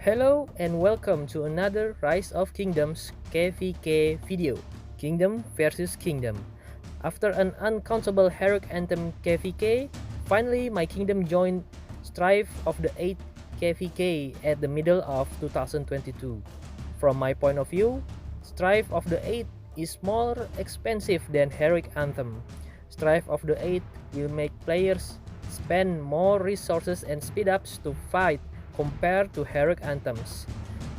Hello and welcome to another Rise of Kingdoms KVK video, Kingdom versus Kingdom. After an uncountable heroic anthem KVK, finally my kingdom joined Strife of the 8th KVK at the middle of 2022. From my point of view, Strife of the 8th is more expensive than heroic anthem. Strife of the 8th will make players spend more resources and speed ups to fight compared to heroic anthems.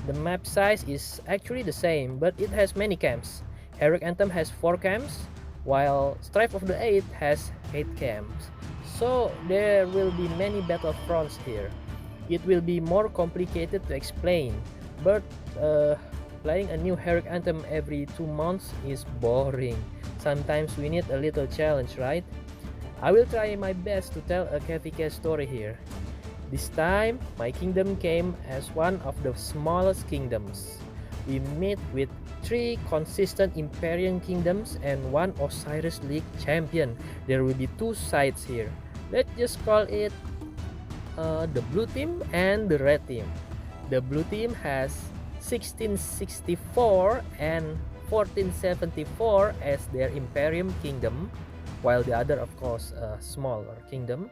The map size is actually the same, but it has many camps. Heroic Anthem has 4 camps, while Strife of the 8 has 8 camps. So there will be many battlefronts here. It will be more complicated to explain, but playing a new Heroic Anthem every 2 months is boring. Sometimes we need a little challenge, right? I will try my best to tell a KVK story here. This time, my kingdom came as one of the smallest kingdoms. We meet with 3 consistent Imperium kingdoms and 1 Osiris League Champion. There will be 2 sides here. Let's just call it the blue team and the red team. The blue team has 1664 and 1474 as their Imperium kingdom, while the other, of course, a smaller kingdom.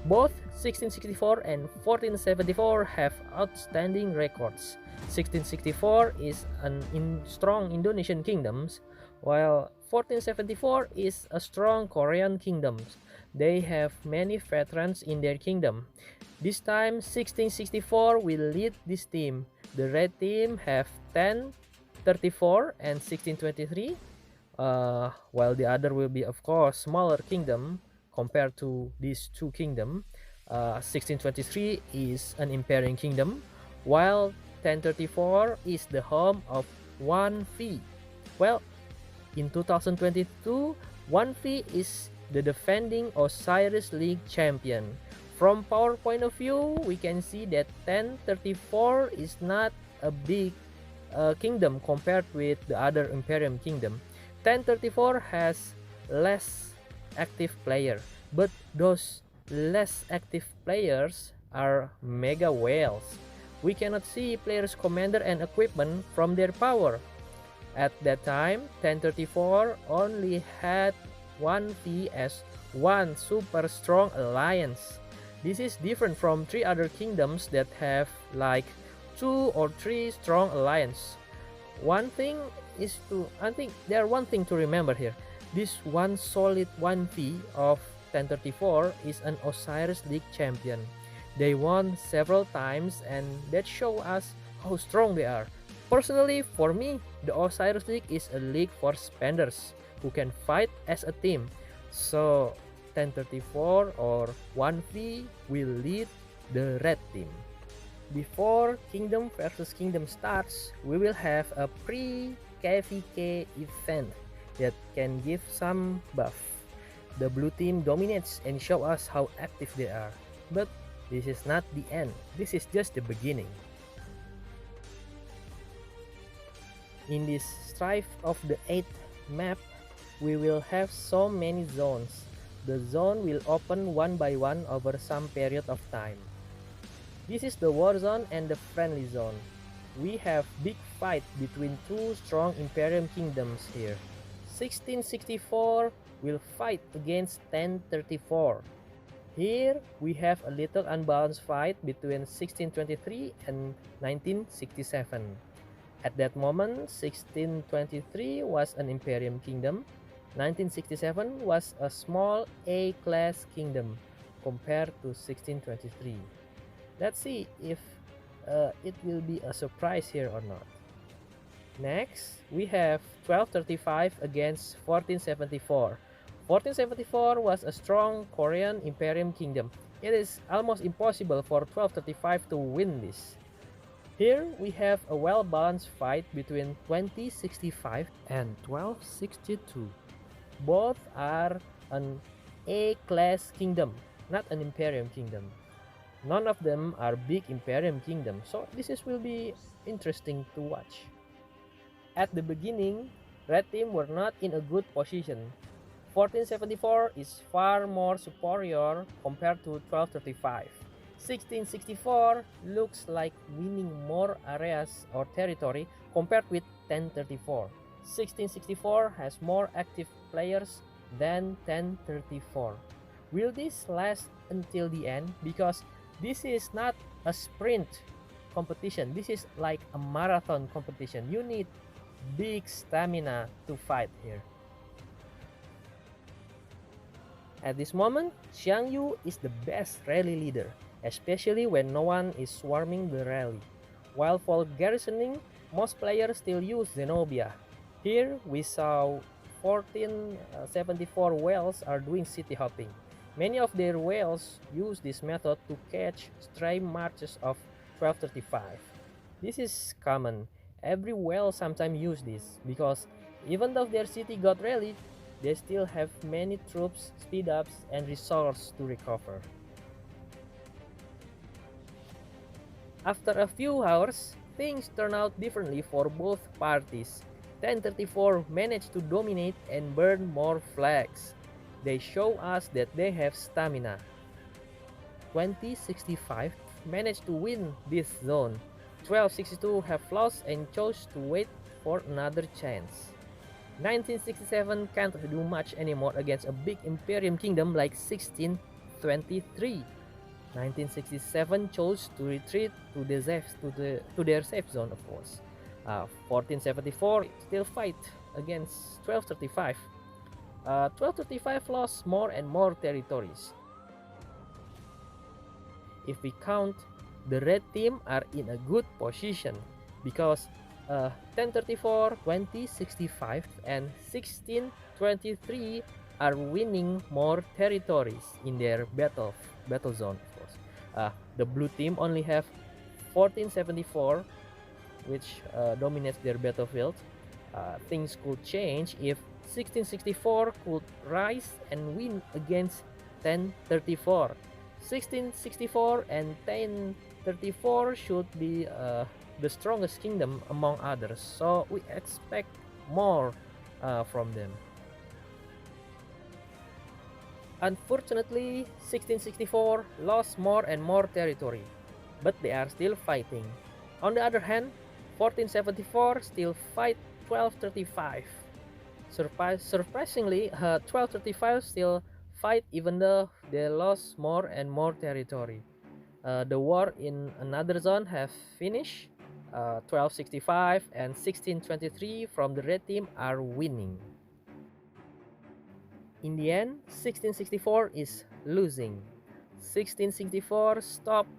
Both 1664 and 1474 have outstanding records. 1664 is an strong Indonesian kingdom, while 1474 is a strong Korean kingdom. They have many veterans in their kingdom. This time, 1664 will lead this team. The red team have 1034 and 1623, while the other will be, of course, smaller kingdom. Compared to these 2 kingdoms, 1623 is an Imperium kingdom, while 1034 is the home of 1V. Well, in 2022, 1V is the defending Osiris League Champion. From power point of view, we can see that 1034 is not a big kingdom compared with the other Imperium kingdom. 1034 has less active player, but those less active players are mega whales. We cannot see players' commander and equipment from their power. At that time, 1034 only had 1V as one super strong alliance. This is different from 3 other kingdoms that have like 2 or 3 strong alliance. I think there one thing to remember here. This one solid 1V of 1034 is an Osiris League Champion. They won several times and that show us how strong they are. Personally, for me, the Osiris League is a league for spenders who can fight as a team. So 1034 or 1V will lead the red team. Before Kingdom versus Kingdom starts, we will have a pre-KVK event that can give some buff. The blue team dominates and show us how active they are. But this is not the end. This is just the beginning. In this Strife of the 8th map, we will have so many zones. The zone will open one by one over some period of time. This is the war zone and the friendly zone. We have big fight between 2 strong Imperium kingdoms here. 1664 will fight against 1034. Here we have a little unbalanced fight between 1623 and 1967. At that moment, 1623 was an Imperium kingdom. 1967 was a small A-class kingdom compared to 1623. Let's see if it will be a surprise here or not. Next, we have 1235 against 1474. 1474 was a strong Korean Imperium kingdom. It is almost impossible for 1235 to win this. Here we have a well-balanced fight between 2065 and 1262. Both are an A-class kingdom, not an Imperium kingdom. None of them are big Imperium kingdom, so this will be interesting to watch. At the beginning, red team were not in a good position. 1474 is far more superior compared to 1235. 1664 looks like winning more areas or territory compared with 1034. 1664 has more active players than 1034. Will this last until the end? Because this is not a sprint competition, this is like a marathon competition. You need big stamina to fight here. At this moment, Xiang Yu is the best rally leader, especially when no one is swarming the rally. While for garrisoning, most players still use Zenobia. Here we saw 1474 whales are doing city hopping. Many of their whales use this method to catch stray marches of 1235. This is common. Every whale sometimes use this because even though their city got rallied, they still have many troops, speed ups, and resources to recover. After a few hours, things turn out differently for both parties. 1034 managed to dominate and burn more flags. They show us that they have stamina. 2065 managed to win this zone. 1262 have lost and chose to wait for another chance. 1967 can't do much anymore against a big imperium kingdom like 1623. 1967 chose to retreat to their safe zone, of course. 1474 still fight against 1235. 1235 lost more and more territories. If we count, the red team are in a good position because 1034, 2065, and 1623 are winning more territories in their battle zone, of course. The blue team only have 1474, which dominates their battlefield. Things could change if 1664 could rise and win against 1034. 1664 and 1034 should be the strongest kingdom among others, so we expect more from them. Unfortunately, 1664 lost more and more territory, but they are still fighting. On the other hand, 1474 still fight 1235. Surprisingly, 1235 still fight even though they lost more and more territory. The war in another zone have finished. 1265 and 1623 from the red team are winning. In the end, 1664 is losing. 1664 stopped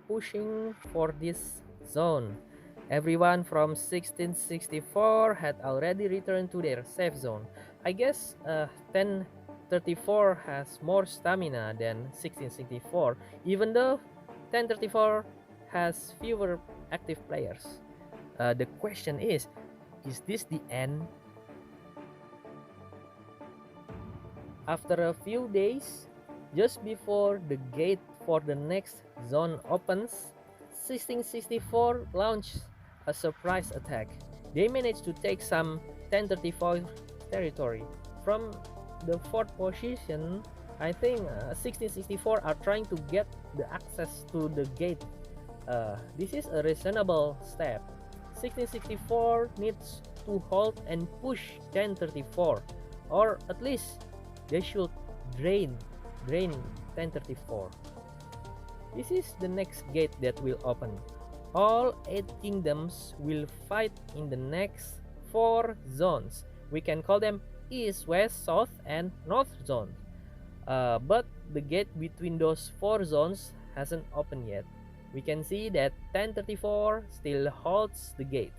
pushing for this zone. Everyone from 1664 had already returned to their safe zone. I guess 1034 has more stamina than 1664, even though 1034 has fewer active players. The question is this the end? After a few days, just before the gate for the next zone opens, 1664 launched a surprise attack. They managed to take some 1034 territory. From the fourth position, I think 1664 are trying to get the access to the gate. This is a reasonable step. 1664 needs to hold and push 1034, or at least they should drain 1034. This is the next gate that will open. All 8 kingdoms will fight in the next 4 zones. We can call them East, West, South, and North zones. But the gate between those 4 zones hasn't opened yet. We can see that 1034 still holds the gate,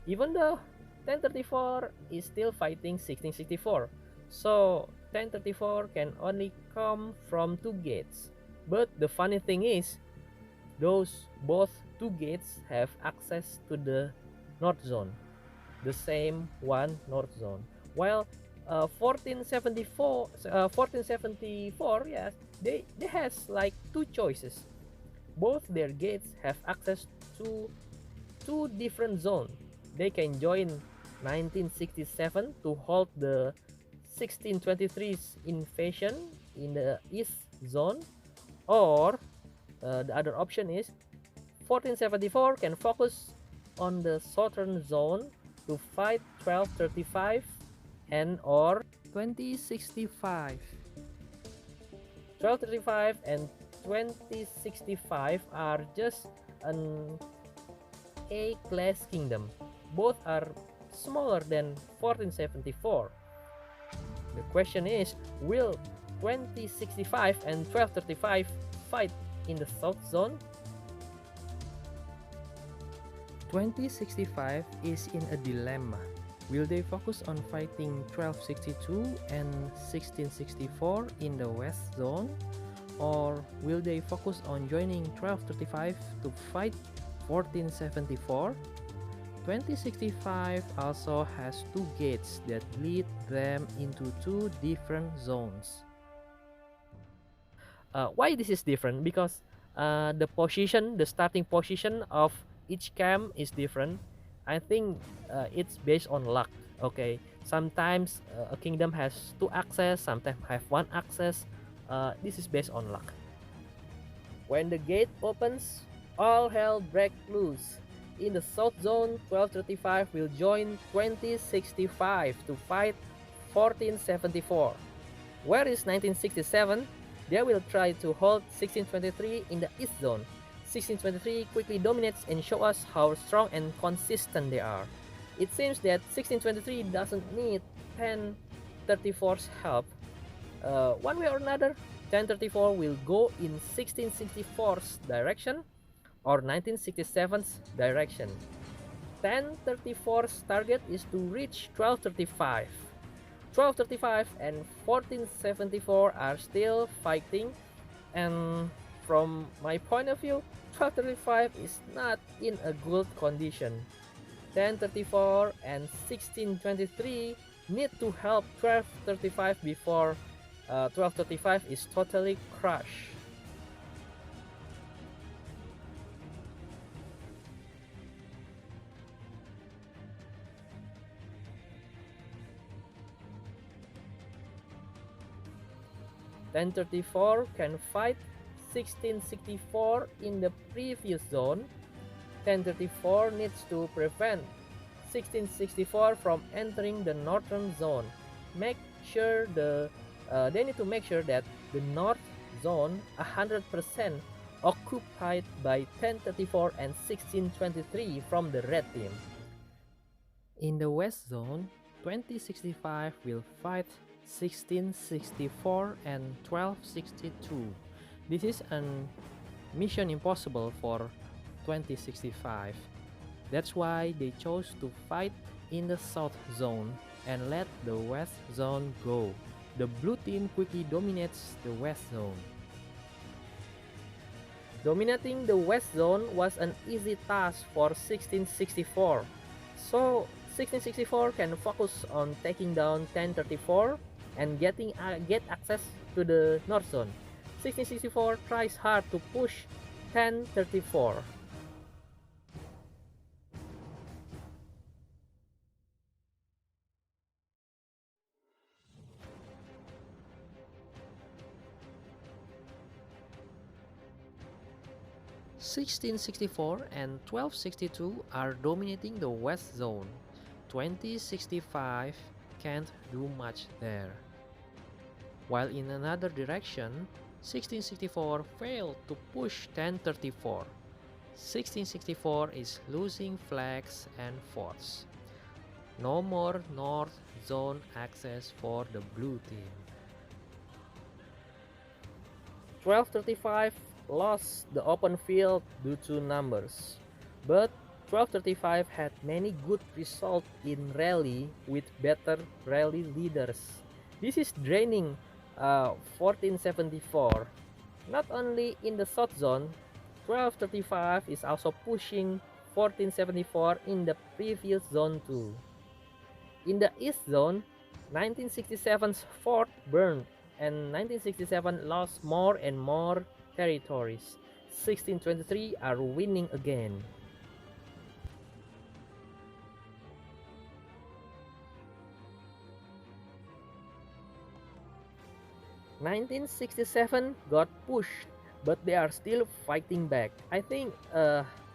even though 1034 is still fighting 1664. So 1034 can only come from 2 gates. But the funny thing is, both 2 gates have access to the north zone, the same one north zone. While 1474, yes, they has like 2 choices. Both their gates have access to 2 different zones. They can join 1967 to hold the 1623's invasion in the east zone, or The other option is 1474 can focus on the southern zone to fight 1235 and or 2065. 1235 and 2065 are just an A-class kingdom. Both are smaller than 1474. The question is, will 2065 and 1235 fight in the south zone? 2065 is in a dilemma. Will they focus on fighting 1262 and 1664 in the west zone? Or will they focus on joining 1235 to fight 1474? 2065 also has two gates that lead them into two different zones. Why this is different? Because the starting position of each camp is different. I think it's based on luck. Okay, sometimes a kingdom has two access, sometimes have one access. This is based on luck. When the gate opens, all hell breaks loose. In the south zone, 1235 will join 2065 to fight 1474. Where is 1967? They will try to hold 1623 in the east zone. 1623 quickly dominates and shows us how strong and consistent they are. It seems that 1623 doesn't need 1034's help. One way or another, 1034 will go in 1664's direction or 1967's direction. 1034's target is to reach 1235. 1235 and 1474 are still fighting, and from my point of view, 1235 is not in a good condition. 1034 and 1623 need to help 1235 before 1235 is totally crushed. .1034 can fight 1664 in the previous zone. 1034 needs to prevent 1664 from entering the northern zone. They need to make sure that the north zone 100% occupied by 1034 and 1623 from the red team. In the west zone, 2065 will fight 1664 and 1262. This is a mission impossible for 2065. That's why they chose to fight in the south zone and let the west zone go. The blue team quickly dominates the west zone. Dominating the west zone was an easy task for 1664. So 1664 can focus on taking down 1034 and get access to the north zone. 1664 tries hard to push 1034. (1664) and 1262 are dominating the west zone. 2065 can't do much there. While in another direction, 1664 failed to push 1034. 1664 is losing flags and forts. No more north zone access for the blue team. 1235 lost the open field due to numbers, but 1235 had many good results in rally with better rally leaders. This is draining 1474. Not only in the south zone, 1235 is also pushing 1474 in the previous zone too. In the east zone, 1967's fort burned and 1967 lost more and more territories. 1623 are winning again. 1967 got pushed but they are still fighting back. I think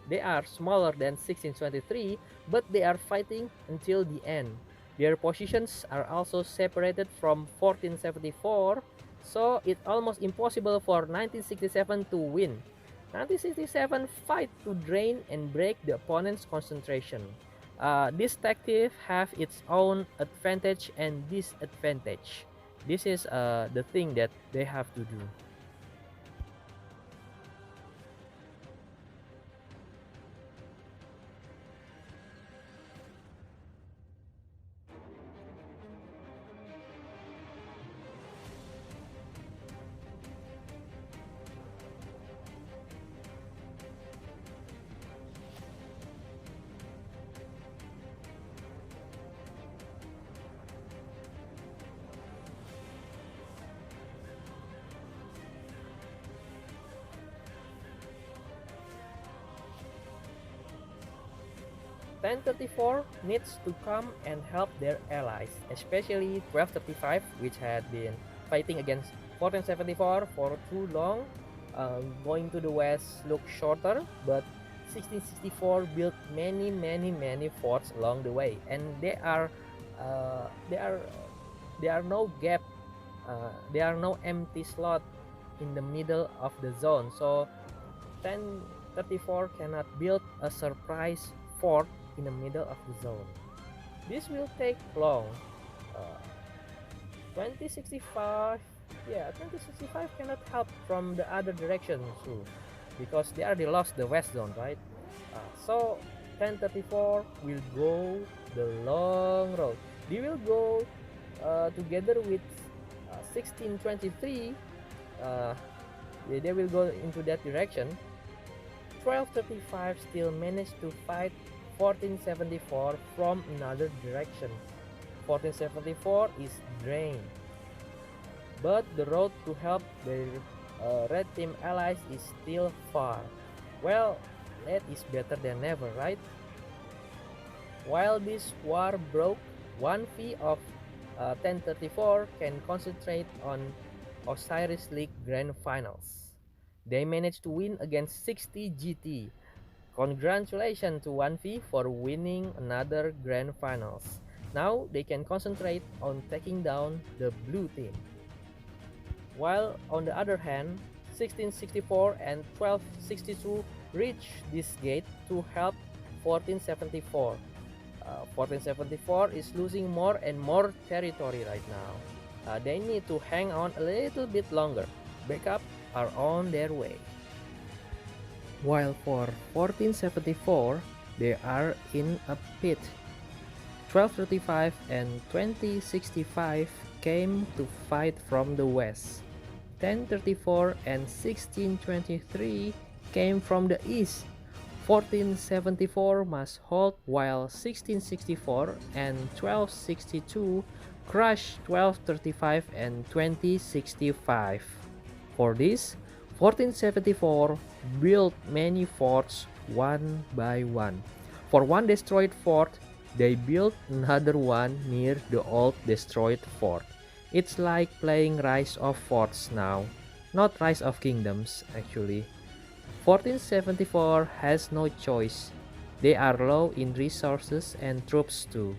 they are smaller than 1623, but they are fighting until the end. Their positions are also separated from 1474, so it's almost impossible for 1967 to win. 1967 fight to drain and break the opponent's concentration. This tactic have its own advantage and disadvantage. This is the thing that they have to do. 1034 needs to come and help their allies, especially 1235, which had been fighting against 1474 for too long. Going to the west looked shorter, but 1664 built many forts along the way, and uh, there are there are no gap, there are no empty slot in the middle of the zone, so 1034 cannot build a surprise fort in the middle of the zone. This will take long. Uh, 2065, yeah, 2065 cannot help from the other direction too, because they already lost the west zone, right? So 1034 will go the long road. They will go together with 1623. They will go into that direction. 1235 still managed to fight 1474 from another direction. 1474 is drained, but the road to help their red team allies is still far. Well, that is better than never, right? While this war broke, one fee of 1034 can concentrate on Osiris League Grand Finals. They managed to win against 60 GT. Congratulations to 1V for winning another Grand Finals. Now they can concentrate on taking down the blue team. While on the other hand, 1664 and 1262 reach this gate to help 1474. 1474 is losing more and more territory right now. They need to hang on a little bit longer. Backup are on their way. While for 1474, they are in a pit. 1235 and 2065 came to fight from the west. 1034 and 1623 came from the east. 1474 must halt while 1664 and 1262 crush 1235 and 2065. For this, 1474 built many forts one by one. For one destroyed fort, they built another one near the old destroyed fort. It's like playing Rise of Forts now, not Rise of Kingdoms actually. 1474 has no choice. They are low in resources and troops too.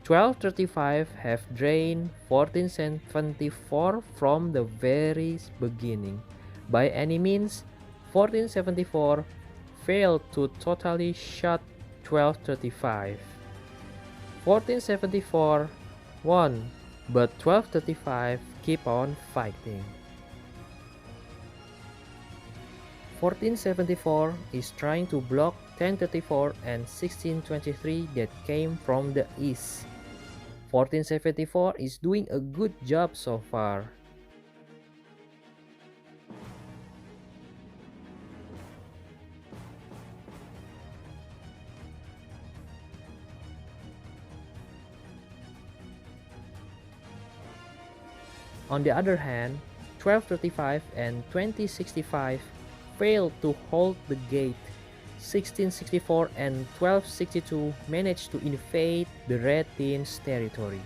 1235 have drained 1474 from the very beginning. By any means, 1474 failed to totally shut 1235. 1474 won, but 1235 keep on fighting. 1474 is trying to block 1034 and 1623 that came from the east. 1474 is doing a good job so far. On the other hand, 1235 and 2065 failed to hold the gate. 1664 and 1262 managed to invade the red team's territory.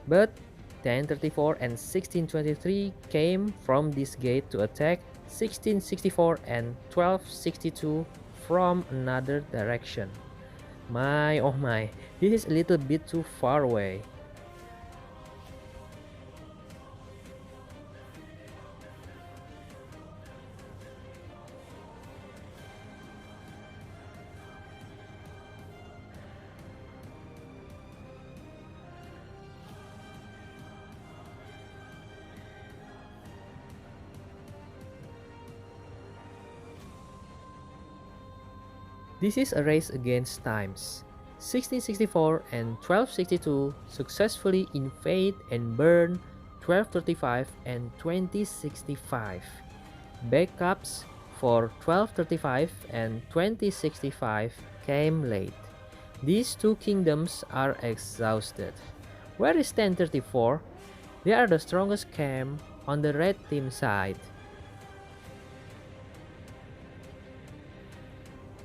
But 1034 and 1623 came from this gate to attack 1664 and 1262 from another direction. My oh my, this is a little bit too far away. This is a race against times. 1664 and 1262 successfully invade and burn 1235 and 2065. Backups for 1235 and 2065 came late. These two kingdoms are exhausted. Where is 1034? They are the strongest camp on the red team side.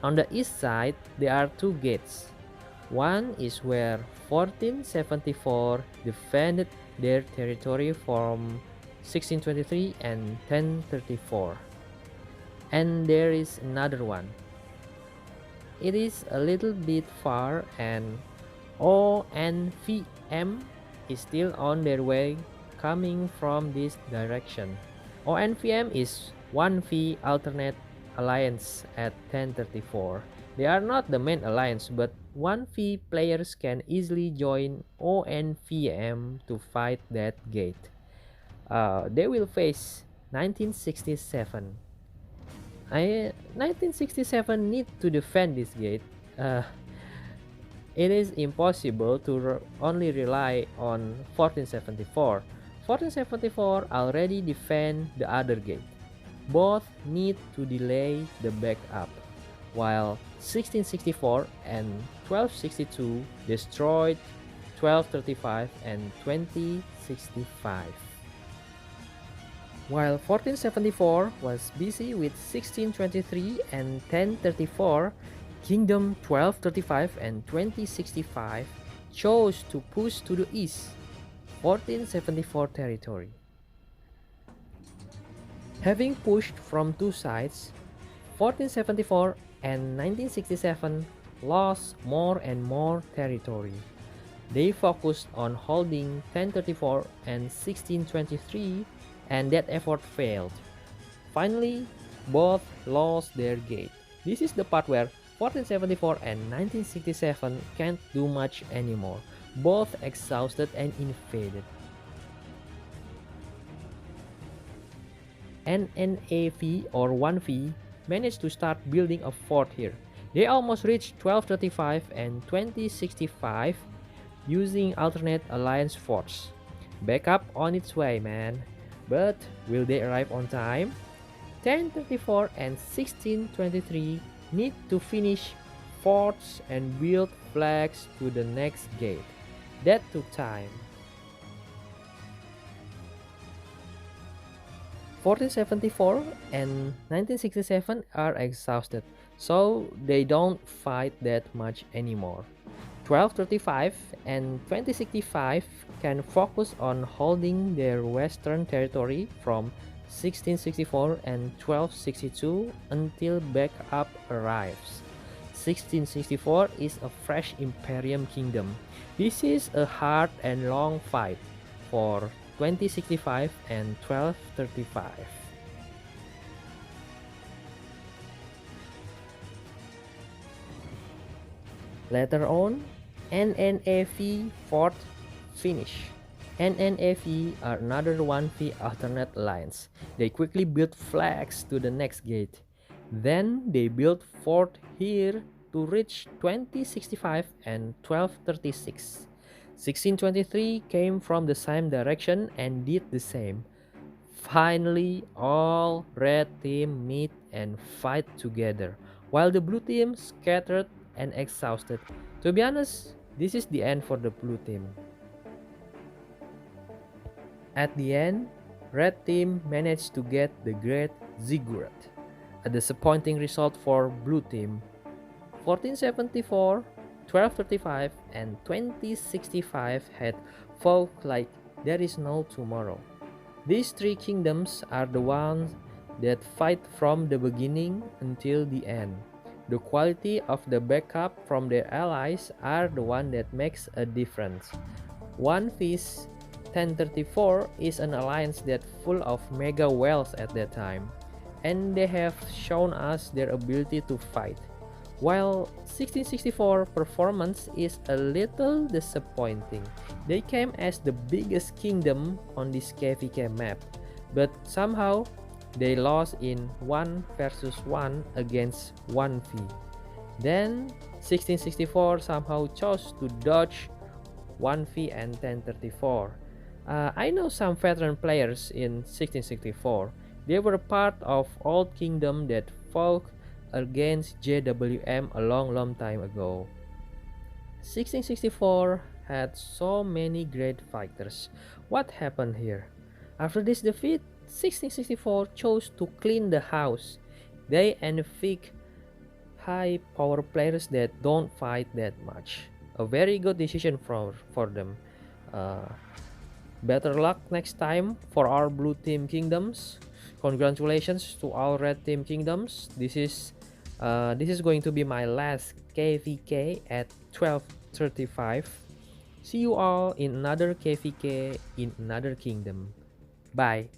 On the east side, there are two gates. One is where 1474 defended their territory from 1623 and 1034. And there is another one. It is a little bit far, and ONVM is still on their way coming from this direction. ONVM is 1V alternate alliance at 1034. They are not the main alliance, but 1V players can easily join ONVM to fight that gate. They will face 1967. 1967 need to defend this gate. It is impossible to only rely on 1474. 1474 already defend the other gate. Both need to delay the backup, while 1664 and 1262 destroyed 1235 and 2065. While 1474 was busy with 1623 and 1034, Kingdom 1235 and 2065 chose to push to the east, 1474 territory. Having pushed from two sides, 1474 and 1967 lost more and more territory. They focused on holding 1034 and 1623, and that effort failed. Finally, both lost their gate. This is the part where 1474 and 1967 can't do much anymore, both exhausted and invaded. NNAV or 1V managed to start building a fort here. They almost reached 1235 and 2065 using alternate alliance forts. Backup on its way, man. But will they arrive on time? 1034 and 1623 need to finish forts and build flags to the next gate. That took time. 1474 and 1967 are exhausted, so they don't fight that much anymore. 1235 and 2065 can focus on holding their western territory from 1664 and 1262 until backup arrives. 1664 is a fresh imperium kingdom. This is a hard and long fight for 2065 and 1235. Later on, NNAV fort finish. NNAV are another 1V alternate alliance. They quickly built flags to the next gate. Then they built fort here to reach 2065 and 1236. 1623 came from the same direction and did the same. Finally, all red team meet and fight together, while the blue team scattered and exhausted. To be honest, this is the end for the blue team. At the end, red team managed to get the great ziggurat, a disappointing result for blue team. 1474 1235 and 2065 had fought like there is no tomorrow. These three kingdoms are the ones that fight from the beginning until the end. The quality of the backup from their allies are the one that makes a difference. One Piece 1034 is an alliance that full of mega whales at that time, and they have shown us their ability to fight. While 1664 performance is a little disappointing. They came as the biggest kingdom on this KVK map, but somehow they lost in 1 versus 1 against 1v. Then 1664 somehow chose to dodge 1v and 1034. I know some veteran players in 1664. They were part of Old Kingdom that fought against JWM a long time ago. 1664 had so many great fighters. What happened here? After this defeat, 1664 chose to clean the house. They evict high power players that don't fight that much. A very good decision for them. Uh, Better luck next time for our blue team kingdoms. Congratulations to all red team kingdoms. This is going to be my last KVK at 1235. See you all in another KVK in another kingdom. Bye.